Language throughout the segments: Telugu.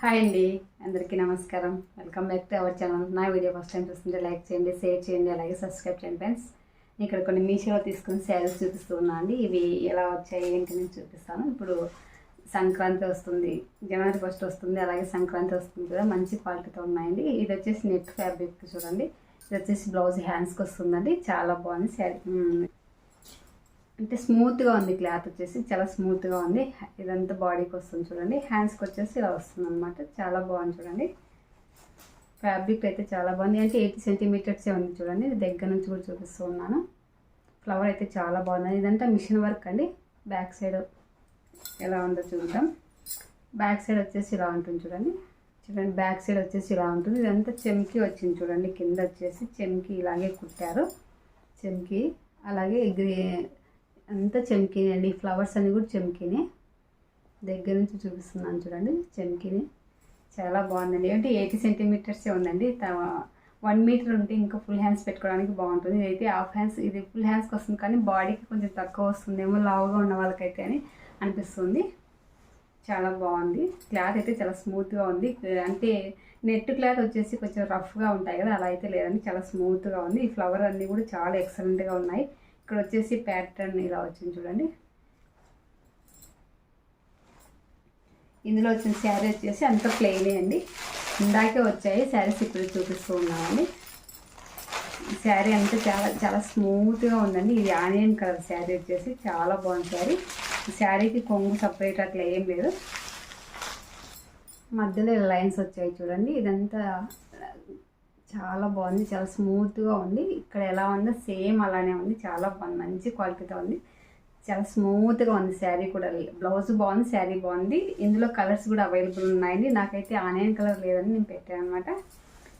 హాయ్ అండి, అందరికీ నమస్కారం. Welcome back to our channel. నా వీడియో ఫస్ట్ టైం చూస్తుంటే లైక్ చేయండి, షేర్ చేయండి, అలాగే సబ్స్క్రైబ్ చేయండి ఫ్రెండ్స్. ఇక్కడ కొన్ని మీషోలో తీసుకుని శారీస్ చూపిస్తూ ఉన్నా అండి. ఇవి ఎలా వచ్చాయి ఏంటి నేను చూపిస్తాను. ఇప్పుడు సంక్రాంతి వస్తుంది, జనవరి 1 వస్తుంది, అలాగే సంక్రాంతి వస్తుంది కదా, మంచి క్వాలిటీతో ఉన్నాయండి. ఇది వచ్చేసి నెట్ ఫ్యాబ్రిక్ చూడండి. ఇది వచ్చేసి బ్లౌజ్ హ్యాండ్స్కి వస్తుందండి. చాలా బాగుంది శారీ, అంటే స్మూత్గా ఉంది. క్లాత్ వచ్చేసి చాలా స్మూత్గా ఉంది. ఇదంతా బాడీకి వస్తుంది చూడండి. హ్యాండ్స్కి వచ్చేసి ఇలా వస్తుంది అనమాట. చాలా బాగుంది చూడండి. ఫ్యాబ్రిక్ అయితే చాలా బాగుంది. అంటే 80 సెంటీమీటర్సే ఉంది చూడండి. దగ్గర నుంచి కూడా చూపిస్తూ ఉన్నాను. ఫ్లవర్ అయితే చాలా బాగుంది. ఇదంతా మిషన్ వర్క్ అండి. బ్యాక్ సైడ్ ఎలా ఉందో చూద్దాం. బ్యాక్ సైడ్ వచ్చేసి ఇలా ఉంటుంది చూడండి. చూడండి, బ్యాక్ సైడ్ వచ్చేసి ఇలా ఉంటుంది. ఇదంతా చెమ్కి వచ్చింది చూడండి. కింద వచ్చేసి చెమ్కి ఇలాగే కుట్టారు. చెమ్కి అలాగే అంతా చెమ్కీని అండి. ఫ్లవర్స్ అన్నీ కూడా చెమ్కీని. దగ్గర నుంచి చూపిస్తున్నాను చూడండి. చెమ్కీని చాలా బాగుందండి. అంటే 80 సెంటీమీటర్సే ఉందండి. 1 మీటర్ ఉంటే ఇంకా ఫుల్ హ్యాండ్స్ పెట్టుకోవడానికి బాగుంటుంది. ఇదైతే హాఫ్ హ్యాండ్స్, ఇది ఫుల్ హ్యాండ్స్కి వస్తుంది, కానీ బాడీకి కొంచెం తక్కువ వస్తుందేమో లావుగా ఉన్న వాళ్ళకైతే అని అనిపిస్తుంది. చాలా బాగుంది. క్లాత్ అయితే చాలా స్మూత్గా ఉంది. అంటే నెట్ క్లాత్ వచ్చేసి కొంచెం రఫ్గా ఉంటాయి కదా, అలా అయితే లేదండి. చాలా స్మూత్గా ఉంది. ఈ ఫ్లవర్ అన్నీ కూడా చాలా ఎక్సలెంట్గా ఉన్నాయి. ఇక్కడ వచ్చేసి ప్యాటర్న్ ఇలా వచ్చింది చూడండి. ఇందులో వచ్చిన శారీ వచ్చేసి అంత ప్లెయినే అండి. ఇందాకే వచ్చాయి శారీస్, ఇప్పుడు చూపిస్తూ ఉన్నామండి. శారీ అంతా చాలా చాలా స్మూత్గా ఉందండి. ఇది ఆనియన్ కలర్ శారీ వచ్చేసి చాలా బాగుంది శారీ. ఈ శారీకి కొంగు సపరేట్ అట్లా ఏం లేదు. మధ్యలో లైన్స్ వచ్చాయి చూడండి. ఇదంతా చాలా బాగుంది. చాలా స్మూత్గా ఉంది. ఇక్కడ ఎలా ఉందో సేమ్ అలానే ఉంది. చాలా బాగుంది. మంచి క్వాలిటీతో ఉంది. చాలా స్మూత్గా ఉంది శారీ కూడా. బ్లౌజ్ బాగుంది, శారీ బాగుంది. ఇందులో కలర్స్ కూడా అవైలబుల్ ఉన్నాయండి. నాకైతే ఆనియన్ కలర్ లేదని నేను పెట్టాను అనమాట.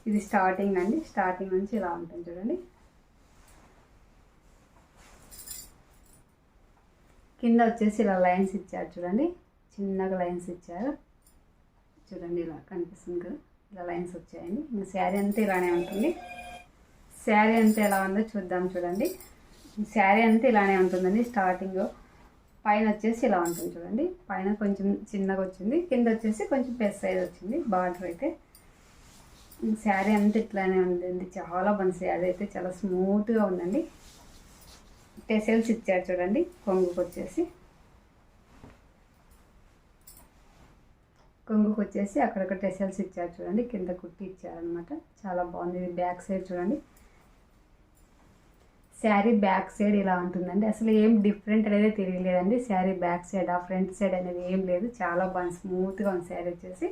ఇది స్టార్టింగ్ అండి. స్టార్టింగ్ నుంచి ఇలా ఉంటుంది చూడండి. కింద వచ్చేసి ఇలా లైన్స్ ఇచ్చారు చూడండి. చిన్నగా లైన్స్ ఇచ్చారు చూడండి. ఇలా కనిపిస్తుంది కదా, ఇలా లైన్స్ వచ్చాయండి. ఇంకా శారీ అంతా ఇలానే ఉంటుంది. శారీ అంతా ఎలా ఉందో చూద్దాం చూడండి. శారీ అంతా ఇలానే ఉంటుందండి. స్టార్టింగ్ పైన వచ్చేసి ఇలా ఉంటుంది చూడండి. పైన కొంచెం చిన్నగా వచ్చింది, కింద వచ్చేసి కొంచెం పెద్ద సైజ్ వచ్చింది బార్డర్ అయితే. శారీ అంతా ఇట్లానే ఉందండి. చాలా బాగుంది. శారీ అయితే చాలా స్మూత్గా ఉందండి. టెసెల్స్ ఇచ్చారు చూడండి. కొంగుకు వచ్చేసి అక్కడక్కడ టెసెల్స్ ఇచ్చారు చూడండి. కింద కుట్టి ఇచ్చారనమాట. చాలా బాగుంది. ఇది బ్యాక్ సైడ్ చూడండి. శారీ బ్యాక్ సైడ్ ఇలా ఉంటుందండి. అసలు ఏం డిఫరెంట్ అనేది తెలియలేదండి. Sari back side front side అనేది ఏం లేదు. చాలా బాగుంది. స్మూత్గా ఉంది శారీ వచ్చేసి.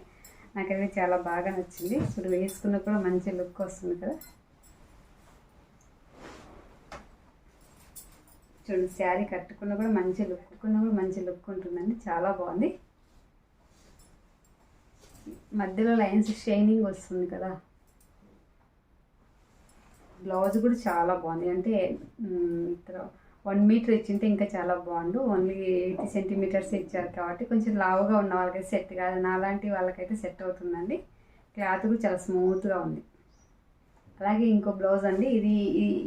నాకైతే చాలా బాగా నచ్చింది. ఇప్పుడు వేసుకున్న కూడా మంచి లుక్ వస్తుంది కదా చూడండి. శారీ కట్టుకున్న కూడా మంచి లుక్ ఉంటుందండి. చాలా బాగుంది. మధ్యలో లైన్స్ షైనింగ్ వస్తుంది కదా. బ్లౌజ్ కూడా చాలా బాగుంది. అంటే 1 మీటర్ ఇచ్చింటే ఇంకా చాలా బాగుండు. ఓన్లీ 80 సెంటీమీటర్స్ ఇచ్చారు కాబట్టి కొంచెం లావుగా ఉన్న వాళ్ళకైతే సెట్ కాదు. నాలాంటి వాళ్ళకైతే సెట్ అవుతుందండి. క్లాత్ కూడా చాలా స్మూత్గా ఉంది. అలాగే ఇంకో బ్లౌజ్ అండి. ఇది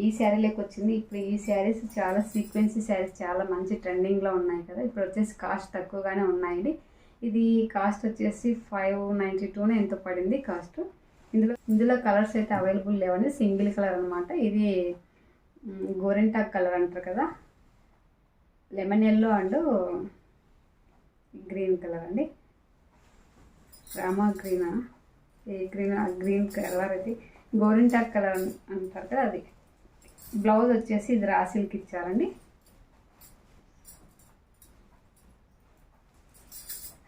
ఈ శారీలోకి వచ్చింది. ఇప్పుడు ఈ శారీస్ చాలా సీక్వెన్సీ శారీస్ చాలా మంచి ట్రెండింగ్లో ఉన్నాయి కదా. ఇప్పుడు వచ్చేసి కాస్ట్ తక్కువగానే ఉన్నాయండి. ఇది కాస్ట్ వచ్చేసి 592 ఎంతో పడింది కాస్ట్. ఇందులో కలర్స్ అయితే అవైలబుల్ లేవండి. సింగిల్ కలర్ అనమాట. ఇది గోరెంటాక్ కలర్ అంటారు కదా, lemon yellow and green colour అండి. రామా గ్రీనా, ఏ గ్రీన్ కలర్ అయితే గోరెంటాక్ కలర్ అంటారు కదా అది. బ్లౌజ్ వచ్చేసి ఇది రా సిల్క్ ఇచ్చారండి.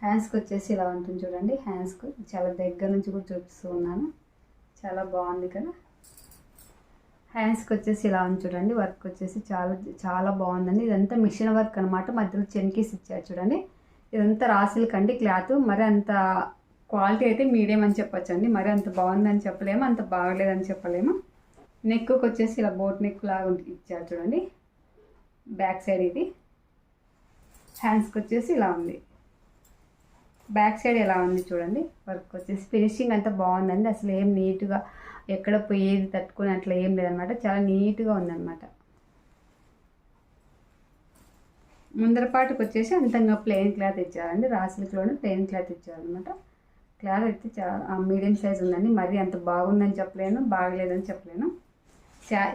హ్యాండ్స్కి వచ్చేసి ఇలా ఉంటుంది చూడండి. హ్యాండ్స్కి చాలా దగ్గర నుంచి కూడా చూపిస్తూ ఉన్నాను. చాలా బాగుంది కదా. హ్యాండ్స్కి వచ్చేసి ఇలా ఉంది చూడండి. వర్క్ వచ్చేసి చాలా చాలా బాగుందండి. ఇదంతా మిషన్ వర్క్ అనమాట. మధ్యలో చెమ్కీస్ ఇచ్చారు చూడండి. ఇదంతా రాసిల్క్ అండి. క్లాత్ మరి అంత క్వాలిటీ అయితే మీడియం అని చెప్పొచ్చు అండి. మరి అంత బాగుందని చెప్పలేము, అంత బాగలేదని చెప్పలేము. నెక్కి వచ్చేసి ఇలా బోట్ నెక్ లాగా ఇచ్చారు చూడండి. బ్యాక్ సైడ్ ఇది. హ్యాండ్స్కి వచ్చేసి ఇలా ఉంది. బ్యాక్ సైడ్ ఎలా ఉంది చూడండి. వర్క్ వచ్చేసి ఫినిషింగ్ అంతా బాగుందండి. అసలు ఏం నీట్గా ఎక్కడ పోయేది తట్టుకుని అట్లా ఏం లేదనమాట. చాలా నీట్గా ఉందన్నమాట. ముందర పాటుకు వచ్చేసి అంతంగా ప్లెయిన్ క్లాత్ ఇచ్చారండి. రాసిల్క్లోనే ప్లెయిన్ క్లాత్ ఇచ్చారనమాట. క్లాత్ అయితే చాలా మీడియం సైజ్ ఉందండి. మరీ అంత బాగుందని చెప్పలేను, బాగలేదని చెప్పలేను.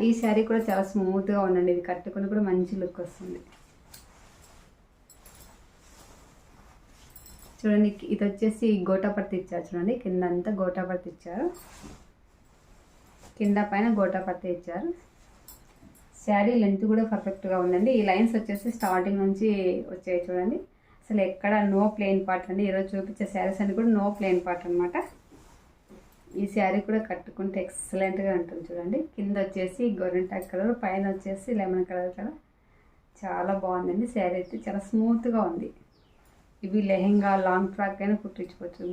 ఈ శారీ కూడా చాలా స్మూత్గా ఉందండి. ఇది కట్టుకుని కూడా మంచి లుక్ వస్తుంది. చూడండి, ఇది వచ్చేసి గోటాపత్తి ఇచ్చారు. చూడండి, కింద అంతా గోటాపత్తి ఇచ్చారు, కింద పైన గోటాపత్తి ఇచ్చారు. శారీ లెంత్ కూడా పర్ఫెక్ట్గా ఉందండి. ఈ లైన్స్ వచ్చేసి స్టార్టింగ్ నుంచి వచ్చాయి చూడండి. అసలు ఎక్కడ నో ప్లెయిన్ పార్ట్ అండి. ఈరోజు చూపించే శారీస్ అన్ని కూడా నో ప్లెయిన్ పార్ట్ అనమాట. ఈ శారీ కూడా కట్టుకుంటే ఎక్సలెంట్గా ఉంటుంది చూడండి. కింద వచ్చేసి గోరింటాక్ కలర్, పైన వచ్చేసి లెమన్ కలర్ కదా, చాలా బాగుందండి. శారీ అయితే చాలా స్మూత్గా ఉంది. ఇవి లెహెంగా, లాంగ్ ఫ్రాక్ అయినా కుట్టించుకోవచ్చు.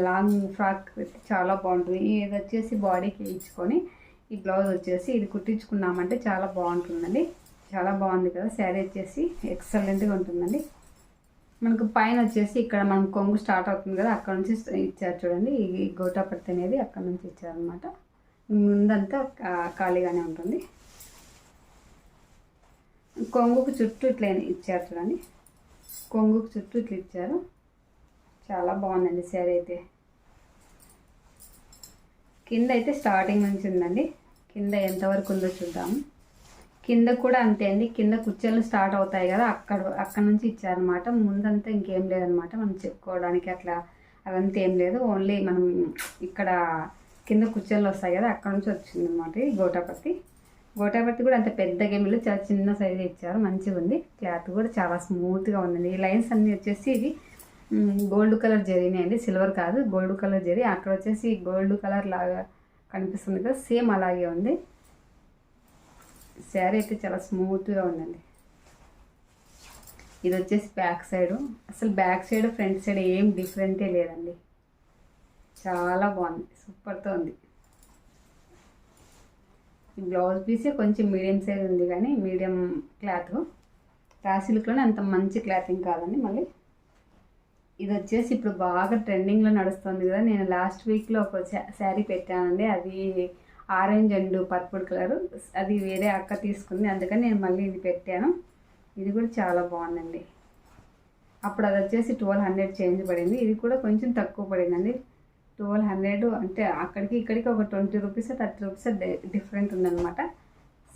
లాంగ్ ఫ్రాక్ అయితే చాలా బాగుంటుంది. ఇది వచ్చేసి బాడీకి ఇచ్చుకొని ఈ బ్లౌజ్ వచ్చేసి ఇది కుట్టించుకున్నామంటే చాలా బాగుంటుందండి. చాలా బాగుంది కదా శారీ వచ్చేసి, ఎక్సలెంట్గా ఉంటుందండి. మనకు పైన వచ్చేసి ఇక్కడ మనం కొంగు స్టార్ట్ అవుతుంది కదా, అక్కడ నుంచి ఇచ్చారు చూడండి. ఈ గోటాపత్తి అనేది అక్కడ నుంచి ఇచ్చారనమాట. ముందంతా ఖాళీగానే ఉంటుంది. కొంగుకు చుట్టూ ఇట్లా ఇచ్చారు చూడండి. కొంగుకు చుట్టూ ఇట్లా ఇచ్చారు. చాలా బాగుందండి శారీ అయితే. కింద అయితే స్టార్టింగ్ నుంచి ఉందండి. కింద ఎంతవరకు ఉందో చూద్దాము. కింద కూడా అంతే అండి. కింద కుర్చీలు స్టార్ట్ అవుతాయి కదా, అక్కడ నుంచి ఇచ్చారనమాట. ముందంతా ఇంకేం లేదనమాట. మనం చెప్పుకోవడానికి అట్లా అదంతా ఏం లేదు. ఓన్లీ మనం ఇక్కడ కింద కుర్చీలు వస్తాయి కదా, అక్కడ నుంచి వచ్చిందనమాట ఈ గోటాపత్తి. గోటాపత్తి కూడా అంత పెద్ద గేమిలో చాలా చిన్న సైజు ఇచ్చారు. మంచిగా ఉంది. క్లాత్ కూడా చాలా స్మూత్గా ఉందండి. ఈ లైన్స్ అన్నీ వచ్చేసి ఇవి గోల్డ్ కలర్ జరీనే అండి, సిల్వర్ కాదు, గోల్డ్ కలర్ జరీ. అక్కడ వచ్చేసి గోల్డ్ కలర్ లాగా కనిపిస్తుంది కదా, సేమ్ అలాగే ఉంది. శారీ అయితే చాలా స్మూత్గా ఉందండి. ఇది వచ్చేసి బ్యాక్ సైడ్. అసలు బ్యాక్ సైడ్ ఫ్రంట్ సైడ్ ఏం డిఫరెంటే లేదండి. చాలా బాగుంది, సూపర్తో ఉంది. ఈ బ్లౌజ్ పీసే కొంచెం మీడియం సైజ్ ఉంది, కానీ మీడియం క్లాత్. రా సిల్క్లోనే అంత మంచి క్లాతింగ్ కాదండి. మళ్ళీ ఇది వచ్చేసి ఇప్పుడు బాగా ట్రెండింగ్లో నడుస్తుంది కదా. నేను లాస్ట్ వీక్లో ఒక శారీ పెట్టానండి. అది ఆరెంజ్ అండ్ పర్పుల్ కలర్. అది వేరే అక్క తీసుకుంది, అందుకని నేను మళ్ళీ ఇది పెట్టాను. ఇది కూడా చాలా బాగుందండి. అప్పుడు అది వచ్చేసి 1200 చేంజ్ పడింది. ఇది కూడా కొంచెం తక్కువ పడిందండి. 1200 అంటే అక్కడికి ఇక్కడికి ఒక 20 రూపీస్ 30 రూపీస్ డిఫరెంట్ ఉందన్నమాట.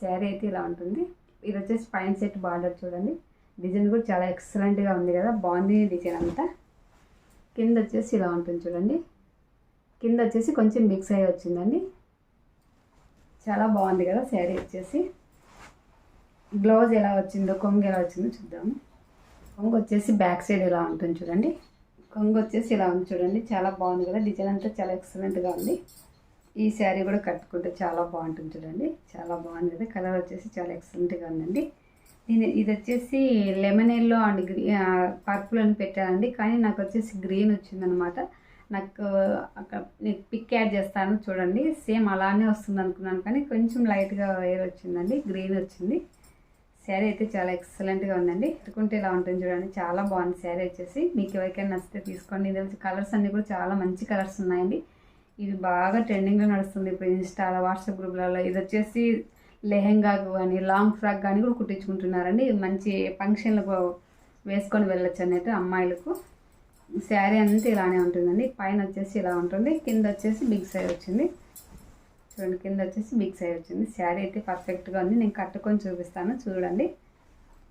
శారీ అయితే ఇలా ఉంటుంది. ఇది వచ్చేసి పైన సెట్ బార్డర్ చూడండి. డిజైన్ కూడా చాలా ఎక్సలెంట్గా ఉంది కదా, బాగుంది డిజైన్ అంతా. కింద వచ్చేసి ఇలా ఉంటుంది చూడండి. కింద వచ్చేసి కొంచెం బిగ్ సైజ్ వచ్చిందండి. చాలా బాగుంది కదా శారీ వచ్చేసి. బ్లౌజ్ ఎలా వచ్చిందో, కొంగు ఎలా వచ్చిందో చూద్దాము. కొంగు వచ్చేసి బ్యాక్ సైడ్ ఇలా ఉంటుంది చూడండి. కొంగు వచ్చేసి ఇలా ఉంది చూడండి. చాలా బాగుంది కదా, డిజైన్ అంతా చాలా ఎక్సలెంట్గా ఉంది. ఈ శారీ కూడా కట్టుకుంటే చాలా బాగుంటుంది చూడండి. చాలా బాగుంది కదా, కలర్ వచ్చేసి చాలా ఎక్సలెంట్గా ఉందండి. ఇది వచ్చేసి లెమన్ ఎల్లో అండ్ పర్పుల్ అని పెట్టానండి, కానీ నాకు వచ్చేసి గ్రీన్ వచ్చిందనమాట. నాకు పిక్ యాడ్ చేస్తాను చూడండి. సేమ్ అలానే వస్తుంది అనుకున్నాను, కానీ కొంచెం లైట్గా వేర్ వచ్చిందండి, గ్రీన్ వచ్చింది. శారీ అయితే చాలా ఎక్సలెంట్గా ఉందండి. కట్టుకుంటే ఇలా ఉంటుంది చూడండి. చాలా బాగుంది శారీ వచ్చేసి. మీకు ఎవరికైనా నచ్చితే తీసుకోండి. ఇది కలర్స్ అన్నీ కూడా చాలా మంచి కలర్స్ ఉన్నాయండి. ఇది బాగా ట్రెండింగ్లో నడుస్తుంది ఇప్పుడు ఇన్స్టాలో, వాట్సాప్ గ్రూప్లలో. ఇది వచ్చేసి లెహెంగాకు కానీ లాంగ్ ఫ్రాక్ కానీ కూడా కుట్టించుకుంటున్నారండి. మంచి ఫంక్షన్లకు వేసుకొని వెళ్ళొచ్చు అన్నట్టు అమ్మాయిలకు. శారీ అంతా ఇలానే ఉంటుందండి. పైన వచ్చేసి ఇలా ఉంటుంది, కింద వచ్చేసి బిగ్ సైజ్ వచ్చింది చూడండి. కింద వచ్చేసి బిగ్ సైజ్ వచ్చింది. శారీ అయితే పర్ఫెక్ట్గా ఉంది. నేను కట్టుకొని చూపిస్తాను చూడండి.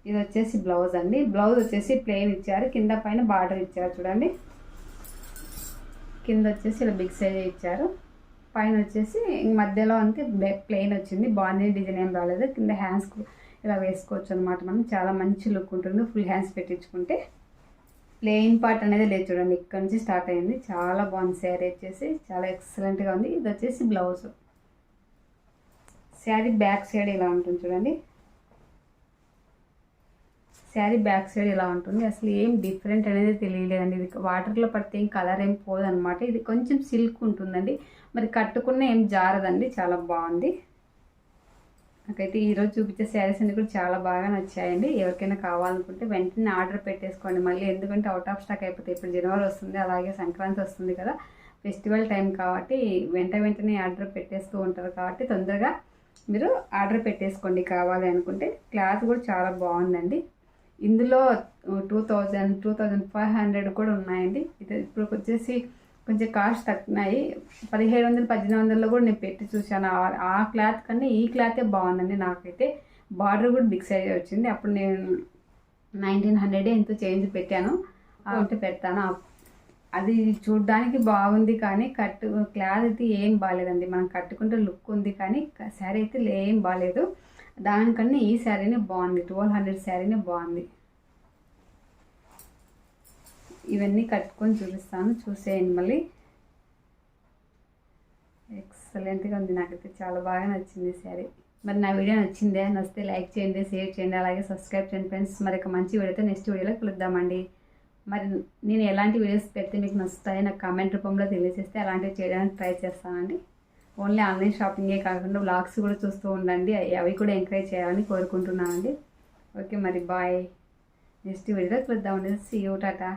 ఇది వచ్చేసి బ్లౌజ్ అండి. బ్లౌజ్ వచ్చేసి ప్లెయిన్ ఇచ్చారు, కింద పైన బార్డర్ ఇచ్చారు చూడండి. కింద వచ్చేసి ఇలా బిగ్ సైజ్ ఇచ్చారు, పైన వచ్చేసి మధ్యలో అంతే ప్లెయిన్ వచ్చింది. బాగుంది, డిజైన్ ఏం రాలేదు. కింద హ్యాండ్స్ ఇలా వేసుకోవచ్చు అనమాట. మనం చాలా మంచి లుక్ ఉంటుంది ఫుల్ హ్యాండ్స్ పెట్టించుకుంటే. ప్లెయిన్ పార్ట్ అనేది లేదు చూడండి, ఇక్కడ నుంచి స్టార్ట్ అయింది. చాలా బాగుంది శారీ వచ్చేసి, చాలా ఎక్సలెంట్గా ఉంది. ఇది వచ్చేసి బ్లౌజ్. శారీ బ్యాక్ సైడ్ ఇలా ఉంటుంది చూడండి. శారీ బ్యాక్ సైడ్ ఇలా ఉంటుంది. అసలు ఏం డిఫరెంట్ అనేది తెలియలేదండి. ఇది వాటర్లో పడితే ఏం కలర్ ఏం పోదనమాట. ఇది కొంచెం సిల్క్ ఉంటుందండి, మరి కట్టుకున్న ఏం జారదండి. చాలా బాగుంది. నాకైతే ఈరోజు చూపించే శారీస్ అన్ని కూడా చాలా బాగా నచ్చాయండి. ఎవరికైనా కావాలనుకుంటే వెంటనే ఆర్డర్ పెట్టేసుకోండి మళ్ళీ, ఎందుకంటే అవుట్ ఆఫ్ స్టాక్ అయిపోతాయి. ఇప్పుడు జనవరి వస్తుంది, అలాగే సంక్రాంతి వస్తుంది కదా, ఫెస్టివల్ టైం కాబట్టి వెంటనే ఆర్డర్ పెట్టేస్తూ ఉంటారు. కాబట్టి తొందరగా మీరు ఆర్డర్ పెట్టేసుకోండి కావాలి అనుకుంటే. క్లాత్ కూడా చాలా బాగుందండి. ఇందులో 2000, 2500 కూడా ఉన్నాయండి. ఇది ఇప్పుడు వచ్చేసి కొంచెం కాస్ట్ తగ్గినాయి. 1700 1800లో కూడా నేను పెట్టి చూశాను. ఆ క్లాత్ కన్నా ఈ క్లాతే బాగుందండి నాకైతే. బార్డర్ కూడా బిగ్ సైజ్ వచ్చింది. అప్పుడు నేను 1900 ఎంతో చేంజ్ పెట్టాను. అంటే పెడతాను. అది చూడ్డానికి బాగుంది కానీ క్లాత్ అయితే ఏం బాగాలేదండి. మనం కట్టుకుంటే లుక్ ఉంది కానీ శారీ అయితే ఏం బాగాలేదు. దానికన్నా ఈ శారీనే బాగుంది. 1200 శారీనే బాగుంది. ఇవన్నీ కట్టుకొని చూపిస్తాను, చూసేయండి మళ్ళీ. ఎక్సలెంట్గా ఉంది, నాకైతే చాలా బాగా నచ్చింది శారీ. మరి నా వీడియో నచ్చితే లైక్ చేయండి, షేర్ చేయండి, అలాగే సబ్స్క్రైబ్ చేయండి ఫ్రెండ్స్. మరి ఒక మంచి వీడియోతో నెక్స్ట్ వీడియోలో కలుద్దామండి. మరి నేను ఎలాంటి వీడియోస్ పెడితే మీకు నచ్చుతాయో నాకు కామెంట్ రూపంలో తెలియజేస్తే అలాంటివి చేయడానికి ట్రై చేస్తానండి. ఓన్లీ ఆన్లైన్ షాపింగే కాకుండా వ్లాగ్స్ కూడా చూస్తూ ఉండండి. అవి కూడా ఎంకరేజ్ చేయాలని కోరుకుంటున్నానండి. ఓకే మరి బాయ్. నెక్స్ట్ వీడియోలో కలుద్దామండి. See you, Tata.